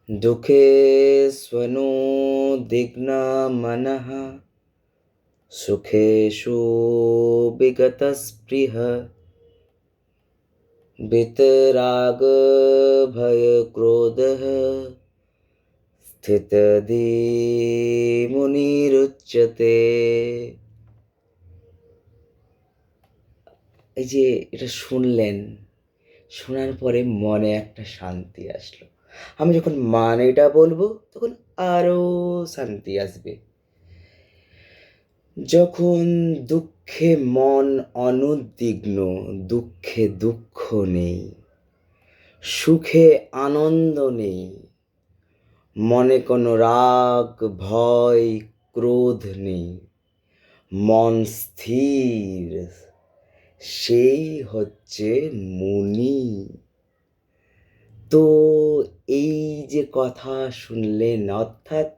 দুঃখে স্বনুদ্বিগ্না মনঃ সুখেষু বিগতস্পৃহ বিতরাগভয়ক্রোধः স্থিতধীর্मुनिरुच्यते। এই যে এটা শুনলেন, শোনার পরে মনে একটা শান্তি আসলো। আমি যখন মানেটা বলবো তখন আরো শান্তি আসবে। যখন দুঃখে মন অনুদ্বিগ্ন, দুঃখে দুঃখ নেই, সুখে আনন্দ নেই, মনে কোনো রাগ ভয় ক্রোধ নেই, মন স্থির, সেই হচ্ছে মুনি। তো এই যে কথা শুনলেন, অর্থাৎ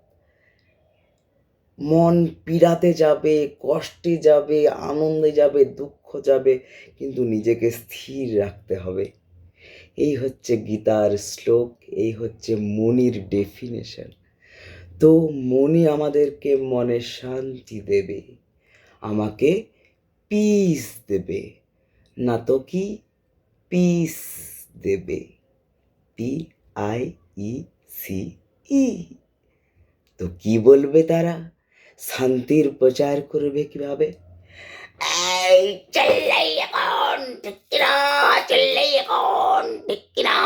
মন পীড়াতে যাবে, কষ্টে যাবে, আনন্দে যাবে, দুঃখ যাবে, কিন্তু নিজেকে স্থির রাখতে হবে। এই হচ্ছে গীতার শ্লোক, এই হচ্ছে মনির ডেফিনেশন। তো মনি আমাদেরকে মনে শান্তি দেবে, আমাকে পিস দেবে, না তো কি পিস দেবে, PIECE। তো কি বলবে তারা, শান্তির প্রচার করবে কিভাবে? এই চললেই এখন ঠিক কিনা, চললেই এখন ঠিক কিনা।